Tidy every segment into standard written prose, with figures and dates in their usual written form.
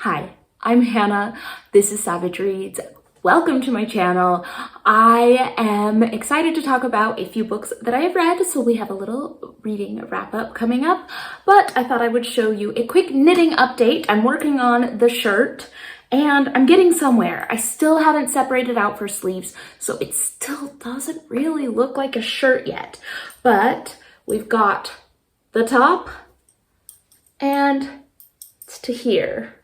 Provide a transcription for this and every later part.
Hi, I'm Hannah. This is Savage Reads. Welcome to my channel. I am excited to talk about a few books that I have read, so we have a little reading wrap up coming up, but I thought I would show you a quick knitting update. I'm working on the shirt and I'm getting somewhere. I still haven't separated out for sleeves, so it still doesn't really look like a shirt yet, but we've got the top and it's to here.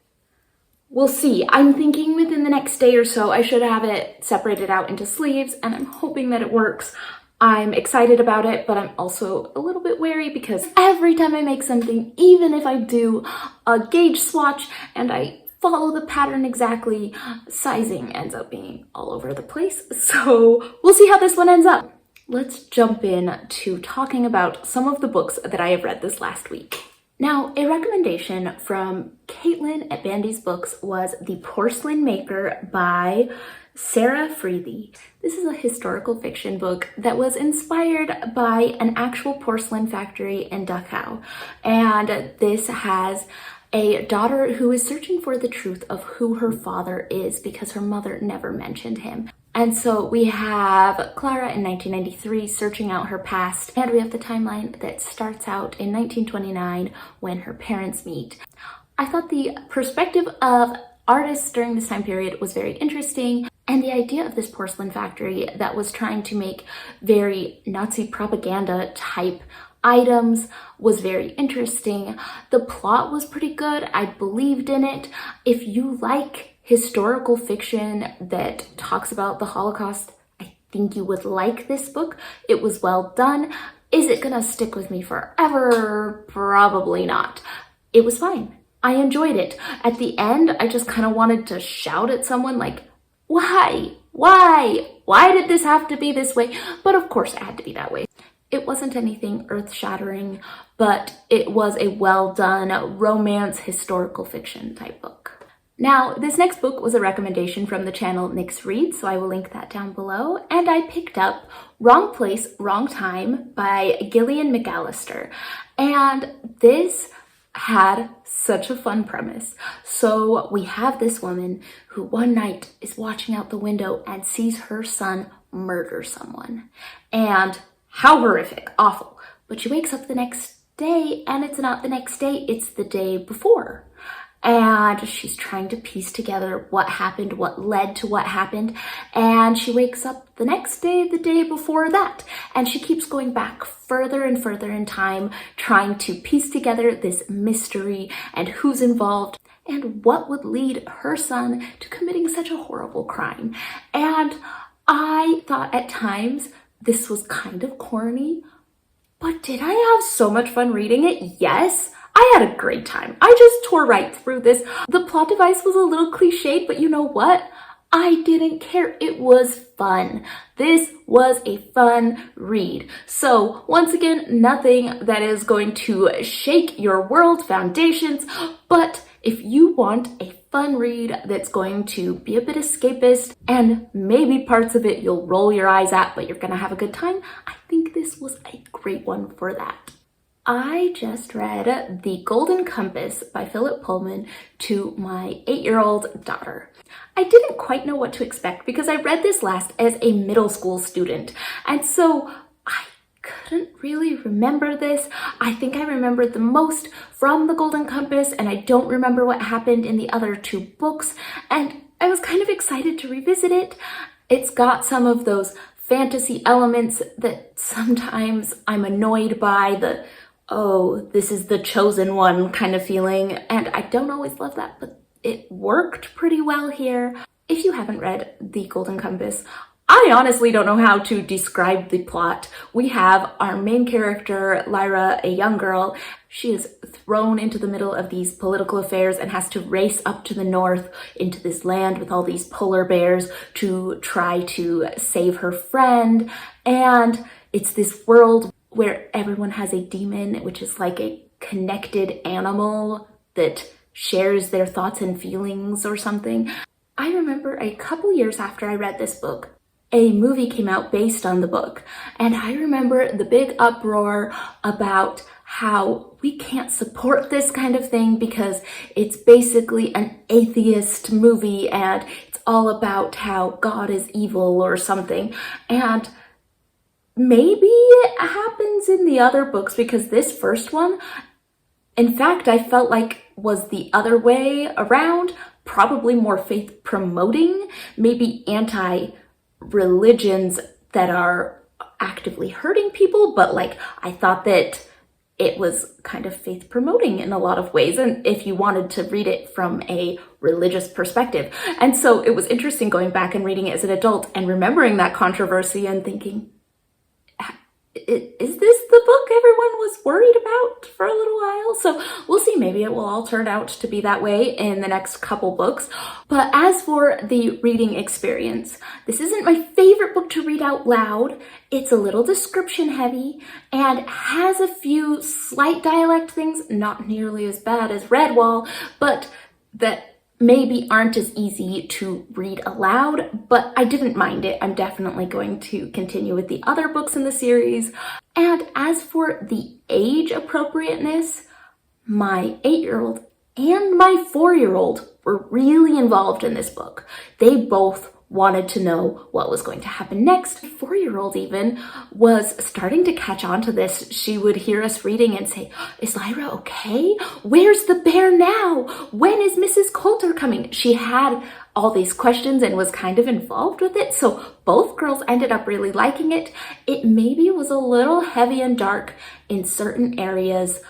We'll see. I'm thinking within the next day or so I should have it separated out into sleeves, and I'm hoping that it works. I'm excited about it, but I'm also a little bit wary because every time I make something, even if I do a gauge swatch and I follow the pattern exactly, sizing ends up being all over the place. So we'll see how this one ends up. Let's jump in to talking about some of the books that I have read this last week. Now, a recommendation from Caitlin at Bandy's Books was The Porcelain Maker by Sarah Freethy. This is a historical fiction book that was inspired by an actual porcelain factory in Dachau. And this has a daughter who is searching for the truth of who her father is because her mother never mentioned him. And so we have Clara in 1993 searching out her past, and we have the timeline that starts out in 1929 when her parents meet. I thought the perspective of artists during this time period was very interesting, and the idea of this porcelain factory that was trying to make very Nazi propaganda type items was very interesting. The plot was pretty good. I believed in it. If you like historical fiction that talks about the Holocaust, I think you would like this book. It was well done. Is it gonna stick with me forever? Probably not. It was fine. I enjoyed it. At the end, I just kind of wanted to shout at someone like, why? Why did this have to be this way? But of course it had to be that way. It wasn't anything earth-shattering, but it was a well-done romance historical fiction type book. Now, this next book was a recommendation from the channel Nyx Reads, so I will link that down below, and I picked up Wrong Place, Wrong Time by Gillian McAllister, and this had such a fun premise. So we have this woman who one night is watching out the window and sees her son murder someone, and how horrific, awful, but she wakes up the next day and it's not the next day, it's the day before. And she's trying to piece together what happened, what led to what happened. And she wakes up the next day, the day before that. And she keeps going back further and further in time, trying to piece together this mystery and who's involved and what would lead her son to committing such a horrible crime. And I thought at times this was kind of corny, but did I have so much fun reading it? Yes. I had a great time. I just tore right through this. The plot device was a little cliched, but you know what? I didn't care. It was fun. This was a fun read. So once again, nothing that is going to shake your world foundations, but if you want a fun read that's going to be a bit escapist and maybe parts of it you'll roll your eyes at, but you're gonna have a good time, I think this was a great one for that. I just read The Golden Compass by Philip Pullman to my 8-year-old daughter. I didn't quite know what to expect because I read this last as a middle school student, and so I couldn't really remember this. I think I remembered the most from The Golden Compass, and I don't remember what happened in the other two books, and I was kind of excited to revisit it. It's got some of those fantasy elements that sometimes I'm annoyed by, the oh, this is the chosen one kind of feeling, and I don't always love that, but it worked pretty well here. If you haven't read The Golden Compass, I honestly don't know how to describe the plot. We have our main character, Lyra, a young girl. She is thrown into the middle of these political affairs and has to race up to the north into this land with all these polar bears to try to save her friend. And it's this world where everyone has a demon, which is like a connected animal that shares their thoughts and feelings or something. I remember a couple years after I read this book, a movie came out based on the book, and I remember the big uproar about how we can't support this kind of thing because it's basically an atheist movie and it's all about how God is evil or something. And maybe it happens in the other books, because this first one, in fact, I felt like was the other way around, probably more faith promoting, maybe anti-religions that are actively hurting people, but like I thought that it was kind of faith promoting in a lot of ways, and if you wanted to read it from a religious perspective. And so it was interesting going back and reading it as an adult and remembering that controversy and thinking, is this the book everyone was worried about for a little while? So we'll see, maybe it will all turn out to be that way in the next couple books. But as for the reading experience, this isn't my favorite book to read out loud. It's a little description heavy and has a few slight dialect things, not nearly as bad as Redwall, but that maybe aren't as easy to read aloud, but I didn't mind it. I'm definitely going to continue with the other books in the series. And as for the age appropriateness, my 8-year-old and my 4-year-old were really involved in this book. They both wanted to know what was going to happen next. My 4-year-old even was starting to catch on to this. She would hear us reading and say, "Is Lyra okay? Where's the bear now? When is Mrs. Coulter coming?" She had all these questions and was kind of involved with it. So both girls ended up really liking it. It maybe was a little heavy and dark in certain areas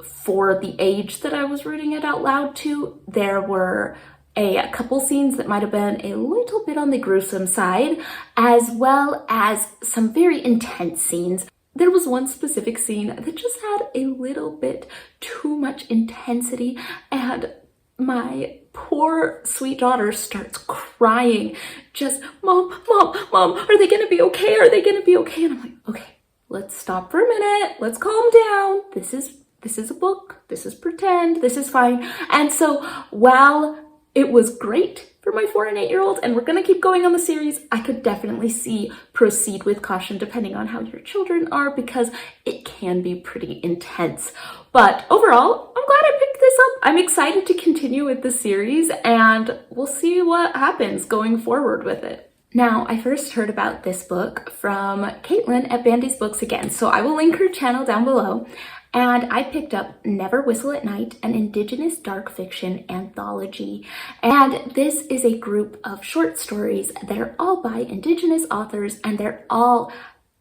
for the age that I was reading it out loud to. There were a couple scenes that might have been a little bit on the gruesome side, as well as some very intense scenes. There was one specific scene that just had a little bit too much intensity, and my poor sweet daughter starts crying, just, "Mom, Mom, Mom, are they gonna be okay? Are they gonna be okay?" And I'm like, okay, let's stop for a minute. Let's calm down. This is a book. This is pretend. This is fine. And so while it was great for my 4 and 8-year-olds, and we're gonna keep going on the series, I could definitely see proceed with caution depending on how your children are, because it can be pretty intense. But overall, I'm glad I picked this up. I'm excited to continue with the series, and we'll see what happens going forward with it. Now, I first heard about this book from Caitlin at Bandy's Books again, so I will link her channel down below. And I picked up Never Whistle at Night, an Indigenous dark fiction anthology. And this is a group of short stories that are all by Indigenous authors, and they're all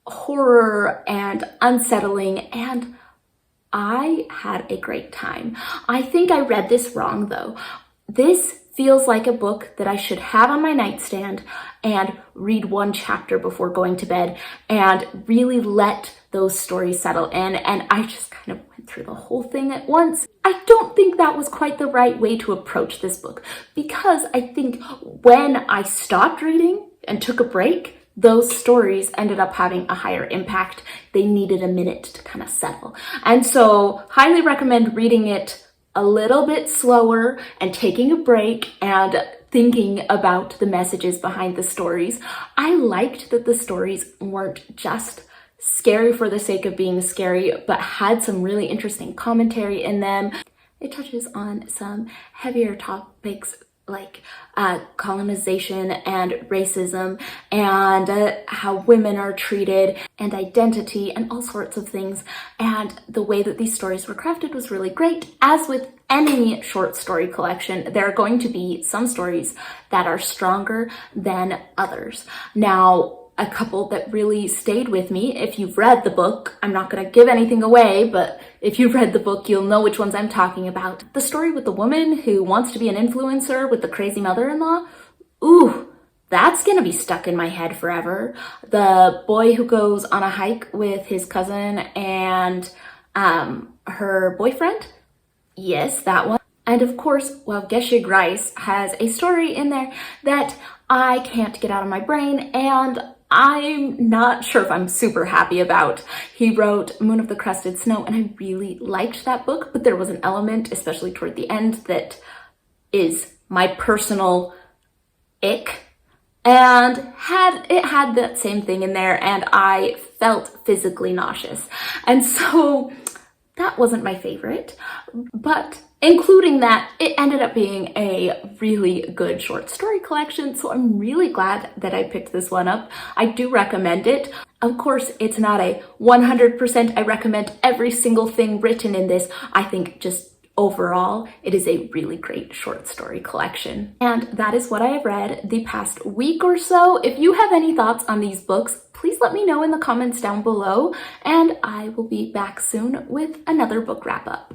horror and unsettling, and I had a great time. I think I read this wrong though. This feels like a book that I should have on my nightstand and read one chapter before going to bed and really let those stories settle in. And I just kind of went through the whole thing at once. I don't think that was quite the right way to approach this book, because I think when I stopped reading and took a break, those stories ended up having a higher impact. They needed a minute to kind of settle. And so highly recommend reading it a little bit slower and taking a break and thinking about the messages behind the stories. I liked that the stories weren't just scary for the sake of being scary, but had some really interesting commentary in them. It touches on some heavier topics like colonization and racism, and how women are treated, and identity, and all sorts of things. And the way that these stories were crafted was really great. As with any short story collection, there are going to be some stories that are stronger than others. Now, a couple that really stayed with me, if you've read the book, I'm not going to give anything away, but if you've read the book, you'll know which ones I'm talking about. The story with the woman who wants to be an influencer with the crazy mother-in-law, ooh, that's going to be stuck in my head forever. The boy who goes on a hike with his cousin and her boyfriend, yes, that one. And of course, well, Geshe Grice has a story in there that I can't get out of my brain, and I'm not sure if I'm super happy about. He wrote Moon of the Crusted Snow, and I really liked that book, but there was an element, especially toward the end, that is my personal ick, and it had that same thing in there, and I felt physically nauseous. And so that wasn't my favorite, but including that, it ended up being a really good short story collection, so I'm really glad that I picked this one up. I do recommend it. Of course, it's not a 100% I recommend every single thing written in this. I think just overall, it is a really great short story collection. And that is what I have read the past week or so. If you have any thoughts on these books, please let me know in the comments down below, and I will be back soon with another book wrap up.